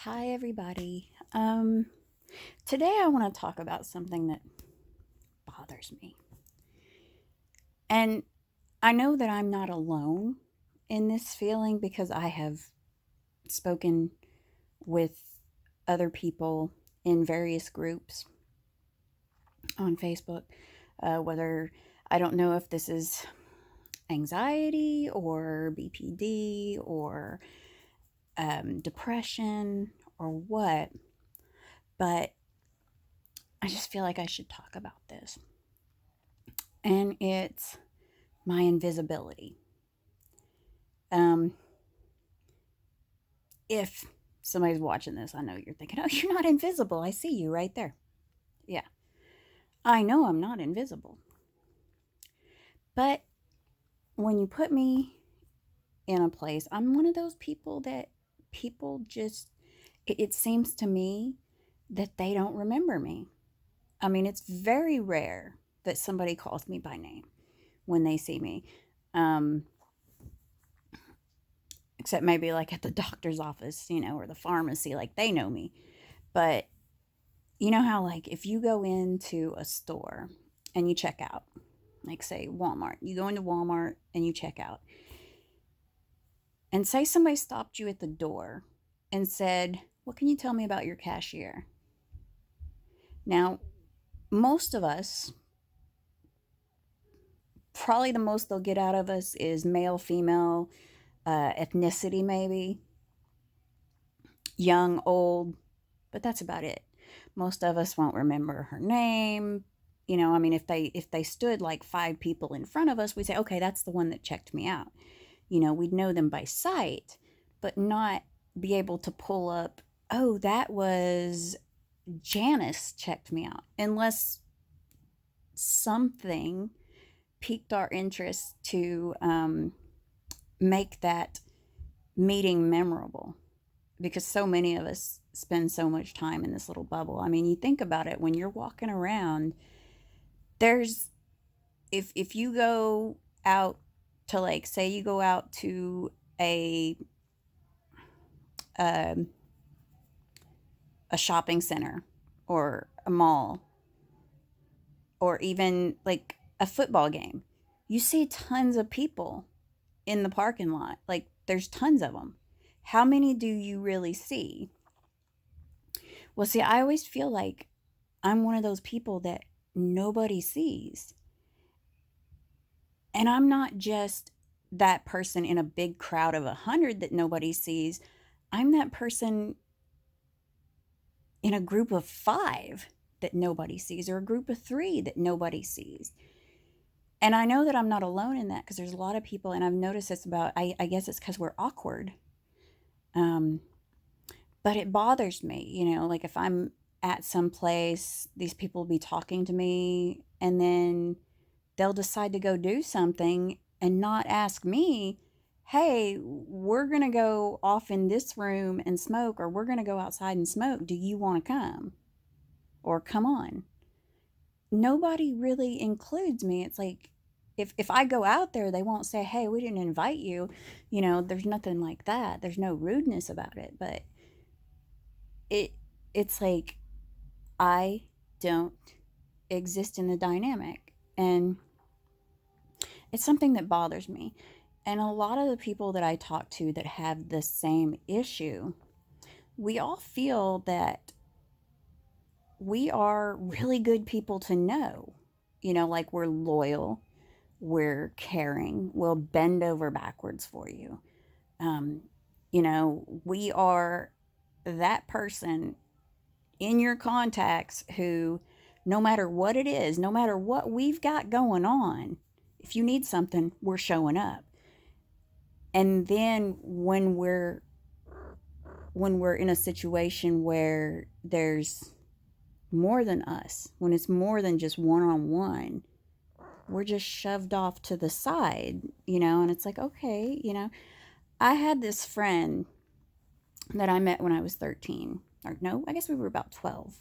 Hi, everybody. Today I want to talk about something that bothers me. And I know that I'm not alone in this feeling because I have spoken with other people in various groups on Facebook. Whether I don't know if this is anxiety or BPD or depression or what, but I just feel like I should talk about this. And it's my invisibility. Um, if somebody's watching this, I know you're thinking, oh, you're not invisible. I see you right there. Yeah, I know I'm not invisible. But when you put me in a place, I'm one of those people that people just, it seems to me that they don't remember me. I mean, it's very rare that somebody calls me by name when they see me. Um, except maybe like at the doctor's office, or the pharmacy, like they know me. But you know how, like, if you go into a store and you check out, like, say, Walmart, you go into Walmart and you check out, and say somebody stopped you at the door and said, what can you tell me about your cashier? Now, most of us, probably the most they'll get out of us is male, female, ethnicity, maybe, young, old, but that's about it. Most of us won't remember her name. I mean, if they stood like five people in front of us, we'd say, okay, that's the one that checked me out. We'd know them by sight, but not be able to pull up, oh, that was Janice checked me out, unless something piqued our interest to make that meeting memorable, because so many of us spend so much time in this little bubble. I mean, you think about it, when you're walking around, there's if you go out to, like, say you go out to a um, a shopping center or a mall or even like a football game, you see tons of people in the parking lot. Like, there's tons of them. How many do you really see? Well, see, I always feel like I'm one of those people that nobody sees. And I'm not just that person in a big crowd of 100 that nobody sees. I'm that person in a group of five that nobody sees, or a group of three that nobody sees. And I know that I'm not alone in that, because there's a lot of people, and I've noticed this about, I guess it's because we're awkward. Um, but it bothers me, like if I'm at some place, these people will be talking to me, and then they'll decide to go do something and not ask me, hey, we're going to go off in this room and smoke, or we're going to go outside and smoke. Do you want to come? Or come on. Nobody really includes me. It's like, if I go out there, they won't say, hey, we didn't invite you. There's nothing like that. There's no rudeness about it. But it it's like, I don't exist in the dynamic. And it's something that bothers me. And a lot of the people that I talk to that have the same issue, we all feel that we are really good people to know. Like, we're loyal, we're caring, we'll bend over backwards for you. Um, we are that person in your contacts who, no matter what it is, no matter what we've got going on, if you need something, we're showing up. And then when we're in a situation where there's more than us, when it's more than just one on one, we're just shoved off to the side, and it's like, okay, I had this friend that I met when I was 13. Or no, I guess we were about 12.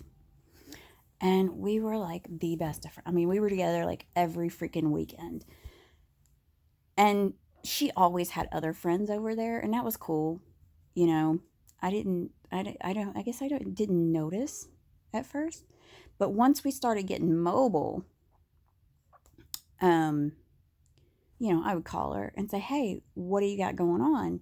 And we were like the best of friends. I mean, we were together like every freaking weekend. And she always had other friends over there, and that was cool. You know, I guess didn't notice at first. But once we started getting mobile, um, I would call her and say, "Hey, what do you got going on?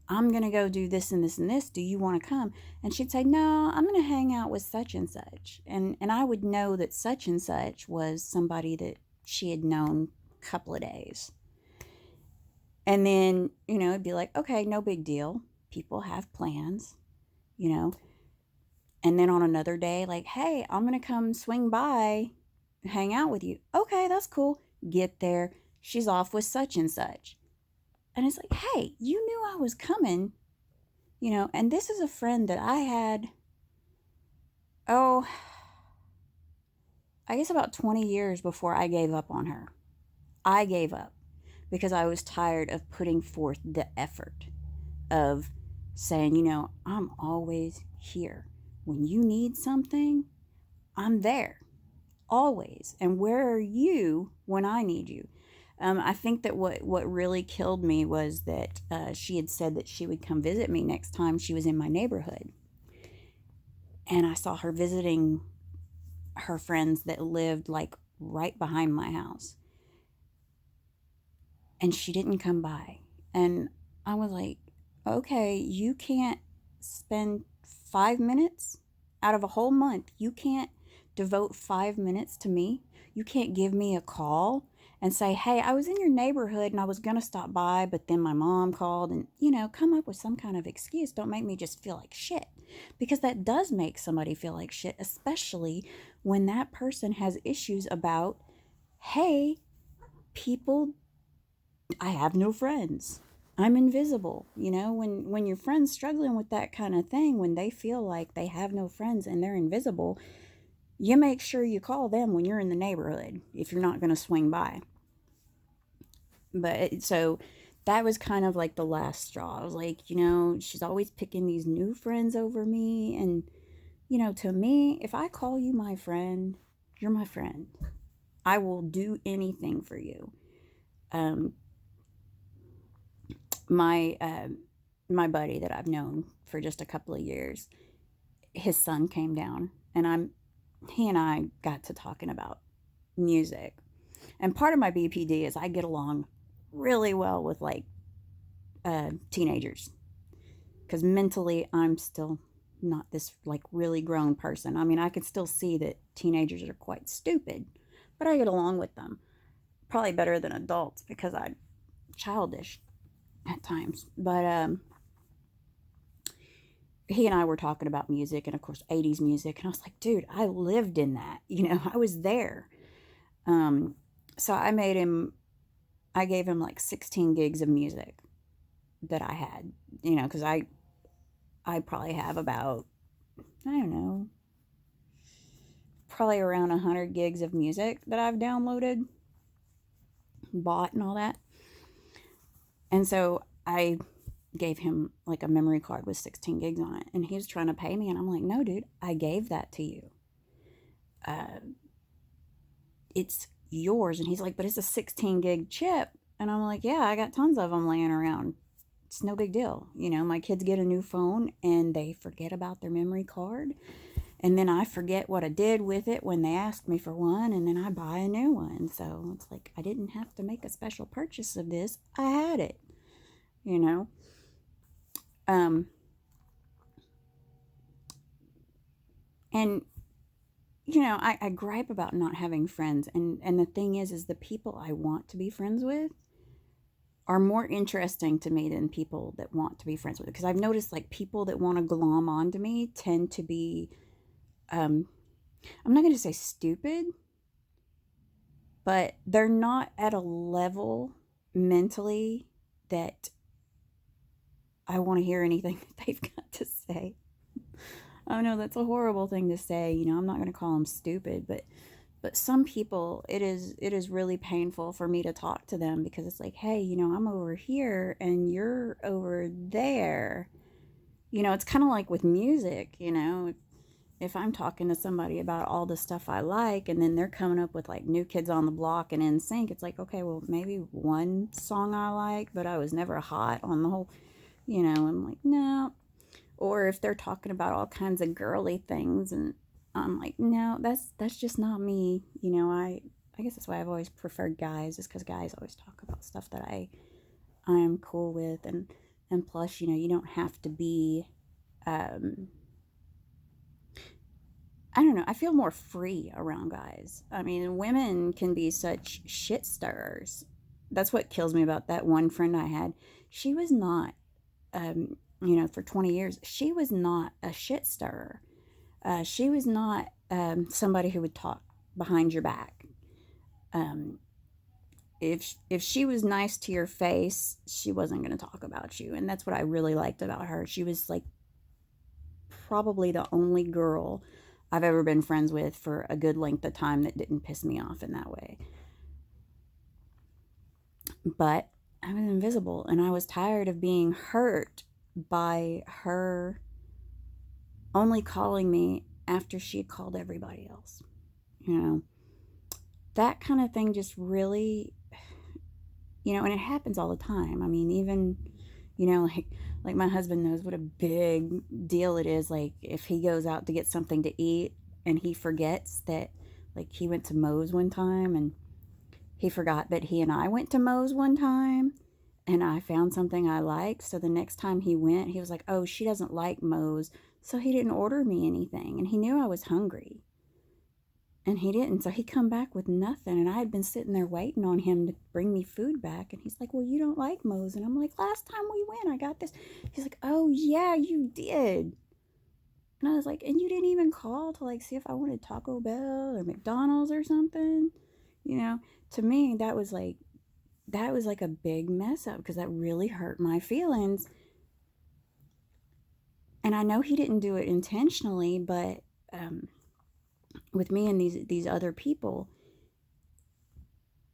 I'm going to go do this and this and this. Do you want to come?" And she'd say, "No, I'm going to hang out with such and such." And I would know that such and such was somebody that she had known a couple of days. And then, it'd be like, okay, no big deal. People have plans, you know. And then on another day, like, "Hey, I'm going to come swing by, hang out with you." "Okay, that's cool." Get there. She's off with such and such. And it's like, "Hey, you knew I was coming, and this is a friend that I had, oh, I guess about 20 years before I gave up on her. I gave up because I was tired of putting forth the effort of saying, "I'm always here. When you need something, I'm there, always. And where are you when I need you?" I think that what really killed me was that she had said that she would come visit me next time she was in my neighborhood. And I saw her visiting her friends that lived like right behind my house. And she didn't come by. And I was like, "Okay, you can't spend 5 minutes out of a whole month. You can't devote 5 minutes to me. You can't give me a call and say, 'Hey, I was in your neighborhood and I was going to stop by, but then my mom called,' and, come up with some kind of excuse. Don't make me just feel like shit." Because that does make somebody feel like shit, especially when that person has issues about, "Hey, people, I have no friends. I'm invisible." When your friend's struggling with that kind of thing, when they feel like they have no friends and they're invisible, you make sure you call them when you're in the neighborhood if you're not going to swing by. But so that was kind of like the last straw. I was like, she's always picking these new friends over me. And, to me, if I call you my friend, you're my friend. I will do anything for you. Um, my my buddy that I've known for just a couple of years, his son came down, and he and I got to talking about music. And part of my BPD is I get along really well with like teenagers, because mentally I'm still not this like really grown person. I mean, I can still see that teenagers are quite stupid, but I get along with them probably better than adults because I'm childish at times. But he and I were talking about music, and of course 80s music, and I was like, "Dude, I lived in that. I was there." So I gave him like 16 gigs of music that I had, because I probably have about, I don't know, probably around 100 gigs of music that I've downloaded, bought, and all that. And so I gave him like a memory card with 16 gigs on it, and he was trying to pay me, and I'm like, "No, dude, I gave that to you. It's yours." And he's like, "But it's a 16 gig chip." And I'm like, "Yeah, I got tons of them laying around. It's no big deal." My kids get a new phone and they forget about their memory card. And then I forget what I did with it when they ask me for one, and then I buy a new one. So it's like I didn't have to make a special purchase of this. I had it, you know. Um, and I gripe about not having friends, and the thing is the people I want to be friends with are more interesting to me than people that want to be friends with. Because I've noticed like people that want to glom onto me tend to be, I'm not going to say stupid, but they're not at a level mentally that I want to hear anything that they've got to say. I know that's a horrible thing to say. I'm not going to call them stupid, but some people, it is really painful for me to talk to them, because it's like, "Hey, I'm over here and you're over there." It's kind of like with music. If I'm talking to somebody about all the stuff I like, and then they're coming up with like New Kids on the Block and NSYNC, it's like, okay, well, maybe one song I like, but I was never hot on the whole. I'm like, no. Or if they're talking about all kinds of girly things, and I'm like, no, that's just not me. I guess that's why I've always preferred guys, is because guys always talk about stuff that I am cool with, and plus, you don't have to be. Um, I don't know. I feel more free around guys. I mean, women can be such shit stirrers. That's what kills me about that one friend I had. She was not, for 20 years, she was not a shit stirrer. She was not somebody who would talk behind your back. Um, if she was nice to your face, she wasn't going to talk about you, and that's what I really liked about her. She was like probably the only girl I've ever been friends with for a good length of time that didn't piss me off in that way. But I was invisible, and I was tired of being hurt by her only calling me after she had called everybody else. You know, that kind of thing just really, and it happens all the time. I mean, even, like my husband knows what a big deal it is. Like if he goes out to get something to eat and he forgets that, like he went to Moe's one time and he forgot that he and I went to Moe's one time, and I found something I liked. So the next time he went, he was like, oh, she doesn't like Moe's. So he didn't order me anything. And he knew I was hungry. And he didn't. So he come back with nothing. And I had been sitting there waiting on him to bring me food back. And he's like, well, you don't like Moe's. And I'm like, last time we went, I got this. He's like, oh, yeah, you did. And I was like, and you didn't even call to like see if I wanted Taco Bell or McDonald's or something. To me, that was like a big mess up, because that really hurt my feelings. And I know he didn't do it intentionally, but with me and these other people,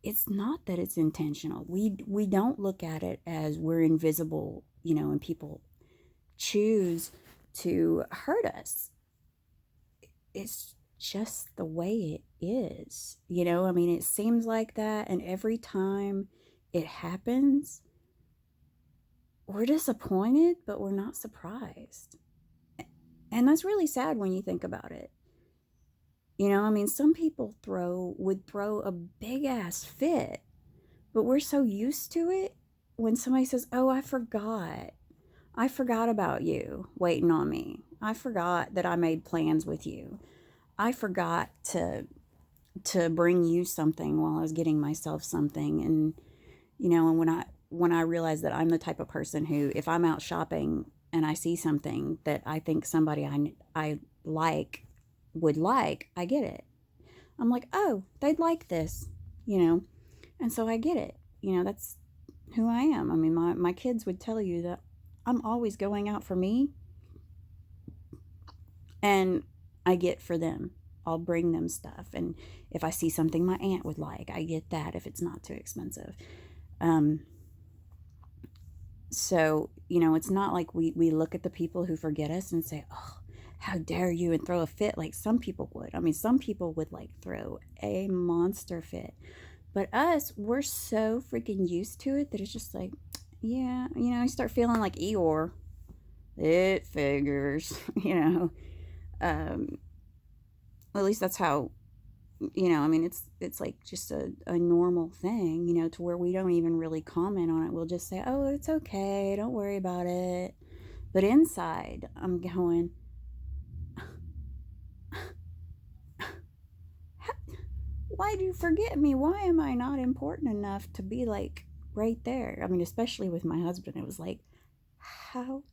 it's not that it's intentional. We don't look at it as we're invisible, and people choose to hurt us. It's just the way it is. I mean, it seems like that, and every time it happens, we're disappointed, but we're not surprised. And that's really sad when you think about it. I mean, some people would throw a big ass fit, but we're so used to it when somebody says, "Oh, I forgot. I forgot about you waiting on me. I forgot that I made plans with you. I forgot to bring you something while I was getting myself something." And when I realize that I'm the type of person who, if I'm out shopping and I see something that I think somebody I like would like, I get it. I'm like, oh, they'd like this, you know, and so I get it. That's who I am. I mean, my kids would tell you that I'm always going out for me, and I get for them. I'll bring them stuff. And if I see something my aunt would like, I get that if it's not too expensive. Um, so, it's not like we look at the people who forget us and say, oh, how dare you, and throw a fit like some people would. I mean, some people would like throw a monster fit. But us, we're so freaking used to it that it's just like, yeah, you start feeling like Eeyore. It figures, Um, at least that's how, I mean, it's like just a normal thing, to where we don't even really comment on it. We'll just say, oh, it's okay, don't worry about it. But inside, I'm going, why'd you forget me? Why am I not important enough to be like right there? I mean, especially with my husband, it was like, how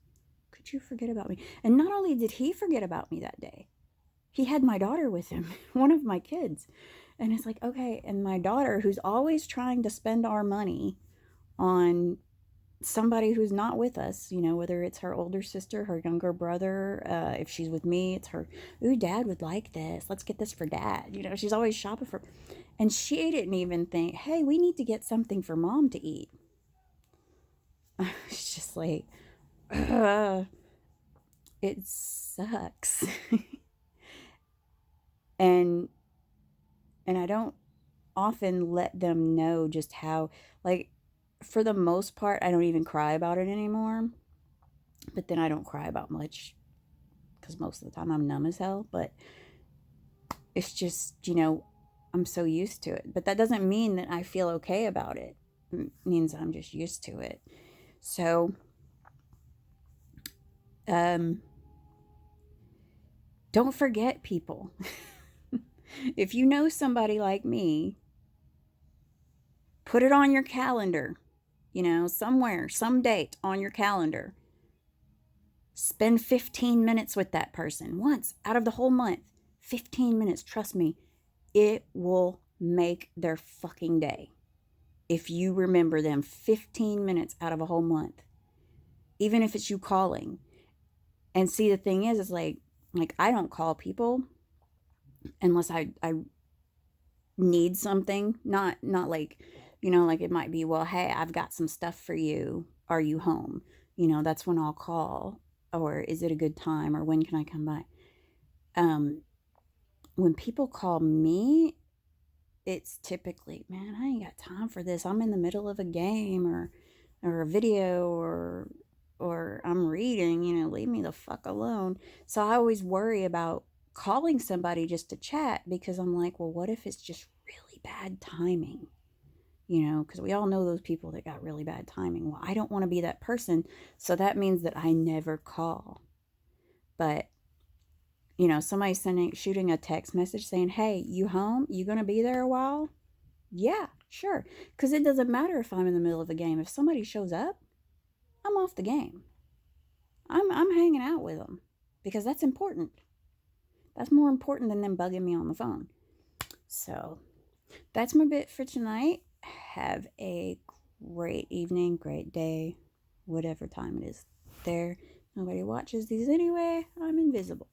could you forget about me? And not only did he forget about me that day, he had my daughter with him, one of my kids. And it's like, okay, and my daughter, who's always trying to spend our money on somebody who's not with us, whether it's her older sister, her younger brother, if she's with me, it's her, ooh, dad would like this. Let's get this for dad. She's always shopping for, and she didn't even think, hey, we need to get something for mom to eat. It's just like, it sucks. and and I don't often let them know just how, like, for the most part, I don't even cry about it anymore. But then I don't cry about much because most of the time I'm numb as hell. But it's just, I'm so used to it. But that doesn't mean that I feel okay about it. It means I'm just used to it. So, um, don't forget people. If you know somebody like me, put it on your calendar, somewhere, some date on your calendar. Spend 15 minutes with that person once out of the whole month. 15 minutes, trust me, it will make their fucking day. If you remember them 15 minutes out of a whole month, even if it's you calling. And see, the thing is like I don't call people unless I need something, not like, like it might be, well, hey, I've got some stuff for you, are you home? That's when I'll call. Or is it a good time, or when can I come by? When people call me, it's typically, man, I ain't got time for this, I'm in the middle of a game, or a video, or I'm reading, leave me the fuck alone. So I always worry about calling somebody just to chat, because I'm like, well, what if it's just really bad timing? Because we all know those people that got really bad timing. Well, I don't want to be that person. So that means that I never call. But, somebody shooting a text message saying, hey, you home? You going to be there a while? Yeah, sure. Because it doesn't matter if I'm in the middle of a game. If somebody shows up, I'm off the game. I'm hanging out with them because that's important. That's more important than them bugging me on the phone. So that's my bit for tonight. Have a great evening, great day, whatever time it is there. Nobody watches these anyway. I'm invisible.